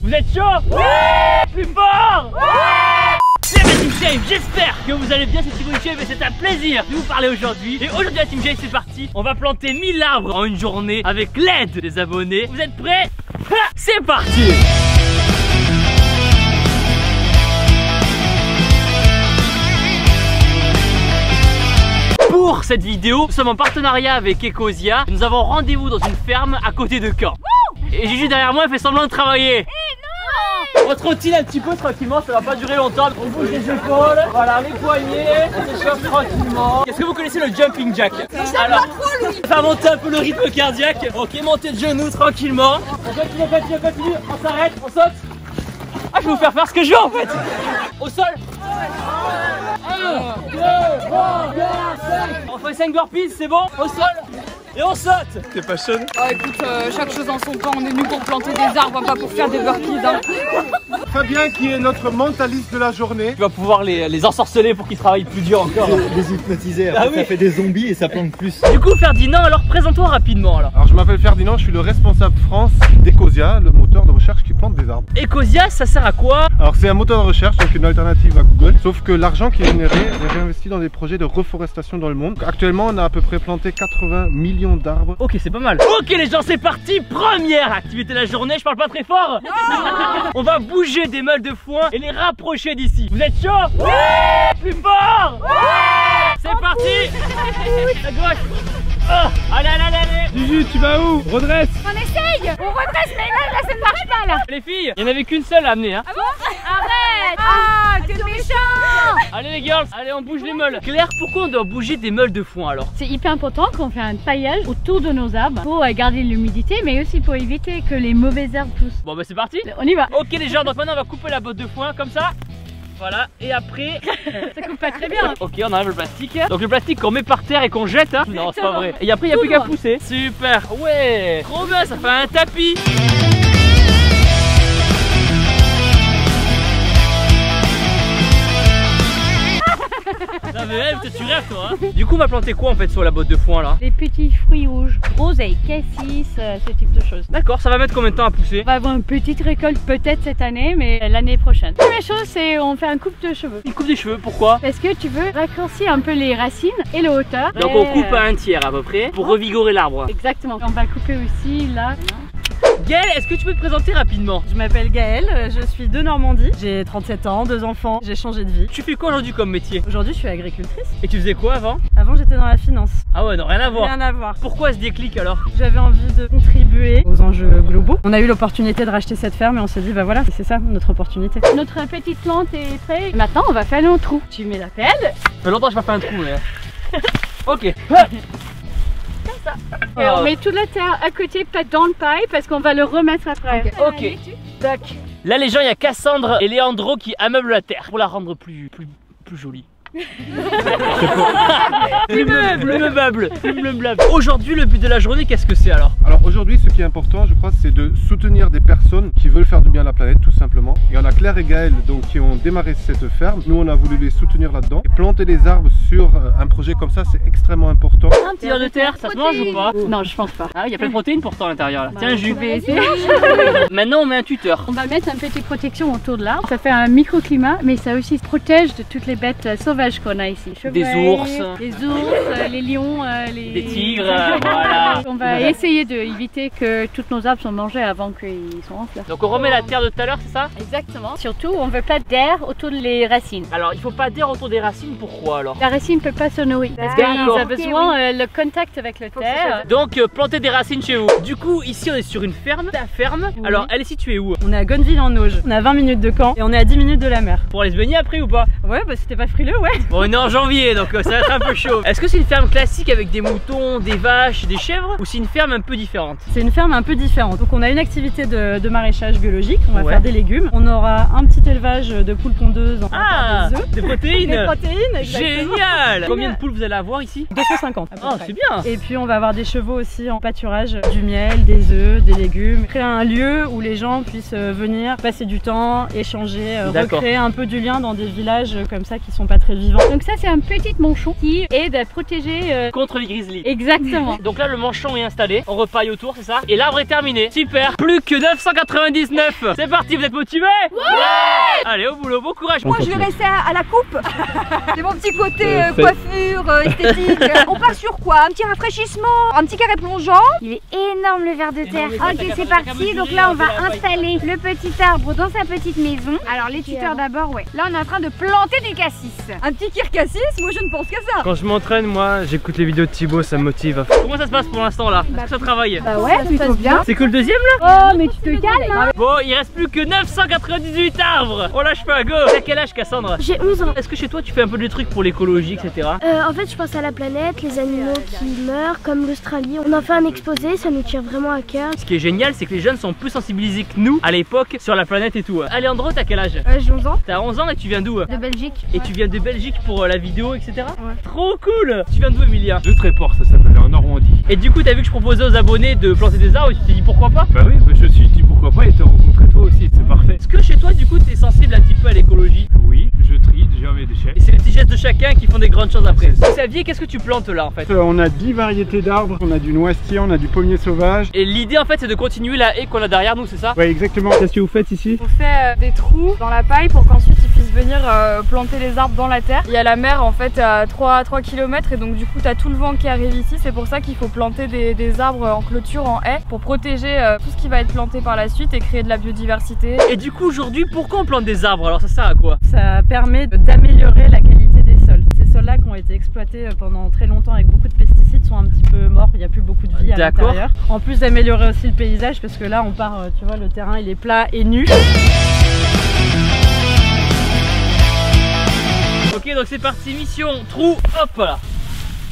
Vous êtes chaud? Ouais. Plus fort. Ouais. C'est ma Team Shave, j'espère que vous allez bien, c'est Thibaut Shave et c'est un plaisir de vous parler aujourd'hui. Et aujourd'hui la Team Shave c'est parti, on va planter 1000 arbres en une journée avec l'aide des abonnés. Vous êtes prêts? C'est parti. Pour cette vidéo, nous sommes en partenariat avec Ecosia. Nous avons rendez-vous dans une ferme à côté de Caen. Et Juju derrière moi elle fait semblant de travailler. On trottine un petit peu tranquillement, ça va pas durer longtemps. On bouge les épaules, voilà les poignets, on s'échauffe tranquillement. Est-ce que vous connaissez le jumping jack? Alors, ça va monter un peu le rythme cardiaque. Ok, montez de genoux tranquillement. On continue, on s'arrête, on saute. Ah, je vais vous faire faire ce que je veux en fait. Au sol. 1, 2, 3, 4, 5. On fait 5 burpees, c'est bon? Au sol. Et on saute. T'es pas chaud? Ah écoute, chaque chose en son temps, on est venu pour planter des arbres, pas pour faire des burpees hein. Fabien qui est notre mentaliste de la journée. Tu vas pouvoir les ensorceler pour qu'ils travaillent plus dur encore. Les hypnotiser, après ça fait des zombies et ça plante plus. Du coup Ferdinand, alors présente-toi rapidement alors. Alors je m'appelle Ferdinand, je suis le responsable France d'Ecosia, le moteur de recherche qui plante des arbres. Ecosia, ça sert à quoi? Alors c'est un moteur de recherche, donc une alternative à Google. Sauf que l'argent qui est généré est réinvesti dans des projets de reforestation dans le monde. Actuellement on a à peu près planté 80 millions d'arbres. Ok, c'est pas mal. Ok les gens, c'est parti. Première activité de la journée, je parle pas très fort. On va bouger des meules de foin et les rapprocher d'ici. Vous êtes chaud? Ouais. Plus fort. Ouais. C'est parti. À gauche. Oh. Allez. Juju, tu vas où? Redresse. On essaye. On redresse, mais là ça ne marche pas là. Les filles, il n'y en avait qu'une seule à amener hein. Ah bon? Arrête. Ah, t'es méchant. Allez les girls, allez on bouge les meules. Claire, pourquoi on doit bouger des meules de foin alors? C'est hyper important qu'on fait un paillage autour de nos arbres pour garder l'humidité, mais aussi pour éviter que les mauvaises herbes poussent. Bon bah c'est parti. On y va. Ok les gens, donc maintenant on va couper la botte de foin comme ça. Voilà, et après... Ça coupe pas très bien. Ok, on enlève le plastique. Donc le plastique qu'on met par terre et qu'on jette hein. Non c'est pas vrai. Et après il n'y a plus qu'à pousser. Super, ouais. Trop bien, ça fait un tapis. Non mais elle, tu rêves toi hein. Du coup on va planter quoi en fait sur la botte de foin là? Des petits fruits rouges, groseilles, cassis, ce type de choses. D'accord, ça va mettre combien de temps à pousser? On va avoir une petite récolte peut-être cette année, mais l'année prochaine. La première chose, c'est on fait un coupe de cheveux. Une coupe des cheveux, pourquoi? Parce que tu veux raccourcir un peu les racines et le hauteur. Donc on coupe à un tiers à peu près pour revigorer l'arbre. Exactement. On va couper aussi là. Gaëlle, est-ce que tu peux te présenter rapidement? Je m'appelle Gaëlle, je suis de Normandie, j'ai 37 ans, 2 enfants, j'ai changé de vie. Tu fais quoi aujourd'hui comme métier? Aujourd'hui je suis agricultrice. Et tu faisais quoi avant? Avant j'étais dans la finance. Ah ouais, non, rien à voir. Rien à voir. Pourquoi ce déclic alors? J'avais envie de contribuer aux enjeux globaux. On a eu l'opportunité de racheter cette ferme et on s'est dit bah voilà, c'est ça notre opportunité. Notre petite plante est prête. Maintenant on va faire nos trous. Tu mets la pelle. Ça fait longtemps que je n'ai pas fait un trou mais... Ok. Et on met toute la terre à côté, pas dans le paille, parce qu'on va le remettre après. Ok. Tac. Là les gens, il y a Cassandre et Léandro qui ameublent la terre pour la rendre plus jolie. Plus meuble. Aujourd'hui le but de la journée, qu'est-ce que c'est alors? Alors aujourd'hui ce qui est important je crois c'est de soutenir des personnes qui veulent faire du bien à la planète tout simplement. Et on a Claire et Gaëlle donc, qui ont démarré cette ferme. Nous on a voulu les soutenir là-dedans. Et planter des arbres sur un projet comme ça c'est extrêmement important. Un petit verre de terre, ça se mange ou pas? Non, je pense pas. Ah il y a plein de protéines pourtant à l'intérieur là. Tiens Je vais essayer. Maintenant on met un tuteur. On va mettre une petite protection autour de l'arbre. Ça fait un microclimat, mais ça aussi protège de toutes les bêtes sauvages qu'on a ici. Des ours. Les lions, des tigres, voilà. On va essayer d'éviter que toutes nos arbres soient mangés avant qu'ils soient en fleurs. Donc on remet la terre de tout à l'heure, c'est ça? Exactement. Surtout, on veut pas d'air autour des racines. Alors il faut pas d'air autour des racines, pourquoi alors? La racine peut pas se nourrir parce qu'ils ont besoin le contact avec la terre. Donc planter des racines chez vous. Du coup ici on est sur une ferme. La ferme, oui. Alors elle est située où? On est à Gonneville en Auge, on est à 20 minutes de Caen et on est à 10 minutes de la mer. Pour aller se baigner après ou pas? Ouais bah c'était pas frileux ouais. Bon on est en janvier donc ça va être un peu chaud. Est-ce que c'est une ferme classique avec des moutons, des vaches, des chèvres ou c'est une ferme un peu différente? C'est une ferme un peu différente. Donc on a une activité de maraîchage biologique, on va faire des légumes. On aura un petit élevage de poules pondeuses, on va faire des œufs. Des protéines. Des protéines, exactement. Génial. Combien de poules vous allez avoir ici? 250. Oh c'est bien. Et puis on va avoir des chevaux aussi en pâturage, du miel, des œufs, des légumes. Créer un lieu où les gens puissent venir, passer du temps, échanger, recréer un peu du lien dans des villages comme ça qui sont pas très être vivant. Donc ça c'est un petit manchon qui aide à protéger contre les grizzlies. Exactement. Donc là le manchon est installé, on repaille autour, c'est ça? Et l'arbre est terminé. Super. Plus que 999. C'est parti, vous êtes motivés? Ouais. Allez au boulot, bon courage. Moi je vais rester à la coupe. C'est mon petit côté coiffure, esthétique. On part sur quoi? Un petit rafraîchissement, un petit carré plongeant. Il est énorme le ver de terre. Ok, c'est ça parti. Donc là, on va installer le petit arbre dans sa petite maison. Alors les tuteurs d'abord, ouais. Là, on est en train de planter des cassis. Un petit kir cassis, moi je ne pense qu'à ça. Quand je m'entraîne, moi, j'écoute les vidéos de Thibaut, ça me motive. Comment ça se passe pour l'instant là? Est-ce que ça travaille? Bah ouais, plutôt bien. C'est que le deuxième là? Oh, mais tu te calmes, hein. Bon, il reste plus que 998 arbres. On lâche pas, go. T'as quel âge, Cassandre? J'ai 11 ans. Est-ce que chez toi tu fais un peu de trucs pour l'écologie, etc.? En fait, je pense à la planète, les animaux qui meurent, comme l'Australie. On en fait un exposé, ça nous tient vraiment à cœur. Ce qui est génial, c'est que les jeunes sont plus sensibilisés que nous à l'époque sur la planète et tout. Alejandro, t'as quel âge? J'ai 11 ans. T'as 11 ans et tu viens d'où? De Belgique. Et tu viens de Belgique pour la vidéo, etc. Ouais. Trop cool. Tu viens d'où, Emilia? De Tréport, ça s'appelle, en Normandie. Et du coup, t'as vu que je proposais aux abonnés de planter des arbres et tu t'es dit pourquoi pas? Bah oui, bah je me suis dit pourquoi pas et te rencontrer toi aussi, c'est parfait. Est-ce que chez toi, du coup, t'es sensible un petit peu à l'écologie? Oui, je trie déjà mes déchets. Et c'est les petits gestes de chacun qui font des grandes choses après. Xavier, qu'est-ce que tu plantes là en fait? On a 10 variétés d'arbres, on a du noisetier, on a du pommier sauvage. Et l'idée en fait c'est de continuer la haie qu'on a derrière nous, c'est ça? Ouais, exactement. Qu'est-ce que vous faites ici? On fait des trous dans la paille pour qu'ensuite ils puissent venir planter les arbres dans la terre. Il y a la mer en fait à 3 km et donc du coup tu as tout le vent qui arrive ici. C'est pour ça qu'il faut planter des arbres en clôture, en haie, pour protéger tout ce qui va être planté par la suite et créer de la biodiversité. Et du coup aujourd'hui pourquoi on plante des arbres? Alors ça sert à quoi? Ça permet d'améliorer la qualité des sols. Ces sols-là qui ont été exploités pendant très longtemps avec beaucoup de pesticides sont un petit peu morts, il n'y a plus beaucoup de vie à l'intérieur. En plus d'améliorer aussi le paysage parce que là on part, tu vois, le terrain il est plat et nu. Ok, donc c'est parti, mission trou, hop là.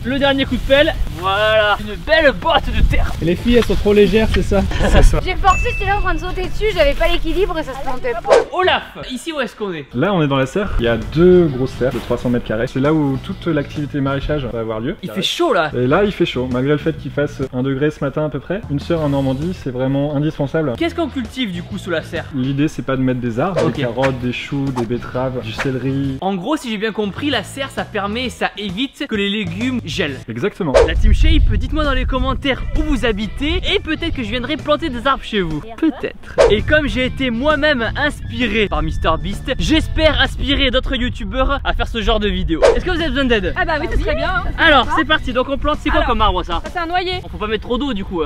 Le dernier coup de pelle, voilà, une belle botte de terre. Et les filles elles sont trop légères, c'est ça? C'est ça. J'ai forcé, j'étais là en train de sauter dessus, j'avais pas l'équilibre et ça se plantait pas. Olaf, ici où est-ce qu'on est? Là on est dans la serre, il y a 2 grosses serres de 300 mètres carrés. C'est là où toute l'activité maraîchage va avoir lieu. Il fait chaud là. Et là il fait chaud, malgré le fait qu'il fasse 1 degré ce matin à peu près. Une serre en Normandie c'est vraiment indispensable. Qu'est-ce qu'on cultive du coup sous la serre? L'idée c'est pas de mettre des arbres, Okay. des carottes, des choux, des betteraves, du céleri. En gros si j'ai bien compris, la serre ça permet et ça évite que les légumes gèlent. Exactement. La team Shape, dites-moi dans les commentaires où vous habitez et peut-être que je viendrai planter des arbres chez vous. Peut-être. Et comme j'ai été moi-même inspiré par MrBeast, j'espère inspirer d'autres youtubeurs à faire ce genre de vidéos. Est-ce que vous avez besoin d'aide? Ah bah oui, c'est très bien. Hein. Alors c'est parti, donc on plante, c'est quoi comme arbre ça? Ça c'est un noyer. On faut pas mettre trop d'eau du coup.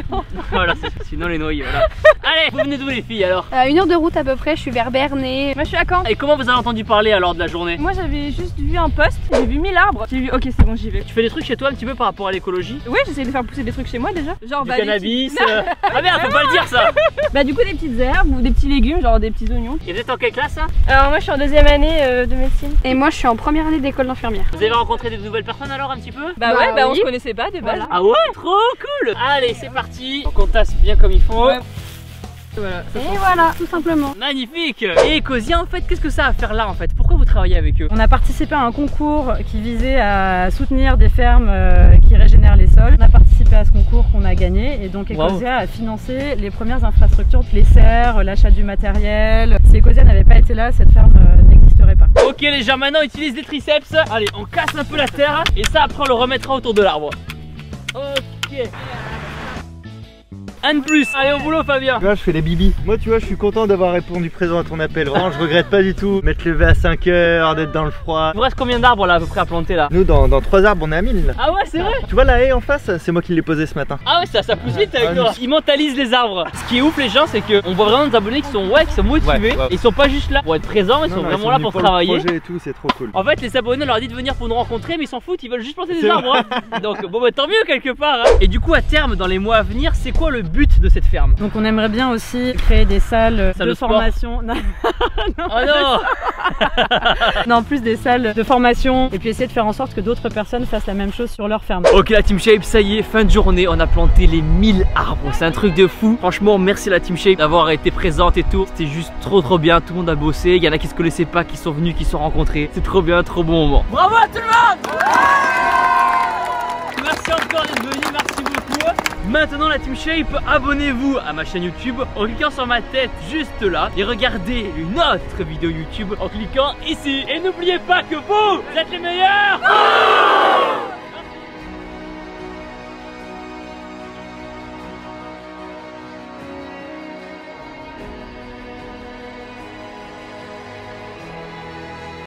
Non. Voilà, sinon les noyer, voilà. Allez, vous venez d'où les filles alors? 1 heure de route à peu près, je suis vers Bernay. Moi je suis à Caen. Et comment vous avez entendu parler alors de la journée? Moi j'avais juste vu un post, j'ai vu 1000 arbres. J'ai vu ok c'est bon j'y vais. Tu fais des trucs chez toi un petit peu par rapport à l'écologie? Oui, j'essaie de faire pousser des trucs chez moi déjà. Genre Du bah, cannabis. Ah merde, faut pas le dire ça. Bah du coup des petites herbes ou des petits légumes, genre des petits oignons. Et vous êtes en quelle classe ça? Alors moi je suis en 2e année de médecine. Et moi je suis en première année d'école d'infirmière. Vous avez rencontré des nouvelles personnes alors un petit peu? Bah ouais, bah on oui. se connaissait pas de base. Voilà. Ah ouais, trop cool. Allez, c'est parti. Donc on tasse bien comme il faut. Ouais. Voilà, Et voilà, tout simplement. Magnifique. Et Ecosia en fait, qu'est-ce que ça a à faire là en fait? Pourquoi vous travaillez avec eux? On a participé à un concours qui visait à soutenir des fermes qui régénèrent les sols. On a participé à ce concours qu'on a gagné et donc Ecosia a financé les premières infrastructures, les serres, l'achat du matériel. Si Ecosia n'avait pas été là, cette ferme n'existerait pas. Ok les gens, maintenant on utilise des triceps. Allez, on casse un peu la terre et ça après on le remettra autour de l'arbre. Ok. Un de plus. Allez au boulot Fabien. Tu vois, je fais les bibis. Moi, tu vois, je suis content d'avoir répondu présent à ton appel. Vraiment, je regrette pas du tout. M'être levé à 5 h, d'être dans le froid. Il vous reste combien d'arbres là à peu près à planter là? Nous, dans 3 arbres, on est à 1000 là. Ah ouais, c'est vrai. Tu vois la haie en face, c'est moi qui l'ai posée ce matin. Ah ouais, ça pousse vite avec Ah, toi. Ils mentalisent les arbres. Ce qui est ouf les gens, c'est qu'on voit vraiment des abonnés qui sont motivés. Ouais. Ils sont pas juste là pour être présents, ils sont vraiment là pour travailler. Le projet et tout, c'est trop cool. En fait, les abonnés on leur dit de venir pour nous rencontrer, mais ils s'en foutent, ils veulent juste planter des arbres. Hein. Donc bon bah tant mieux quelque part. Hein. Et du coup à terme, dans les mois à venir, c'est quoi le but de cette ferme? Donc on aimerait bien aussi créer des salles Salle de de sport. formation. Non. Oh non. Non, plus des salles de formation et puis essayer de faire en sorte que d'autres personnes fassent la même chose sur leur ferme. Ok la Team Shape, ça y est, fin de journée, on a planté les 1000 arbres, c'est un truc de fou. Franchement merci la Team Shape d'avoir été présente et tout. C'était juste trop bien, tout le monde a bossé. Il y en a qui se connaissaient pas, qui sont venus, qui se sont rencontrés. C'est trop bien, trop bon moment. Bravo à tout le monde. Merci encore d'être venus, merci beaucoup. Maintenant la Team Shape, abonnez-vous à ma chaîne YouTube en cliquant sur ma tête juste là et regardez une autre vidéo YouTube en cliquant ici. Et n'oubliez pas que vous êtes les meilleurs.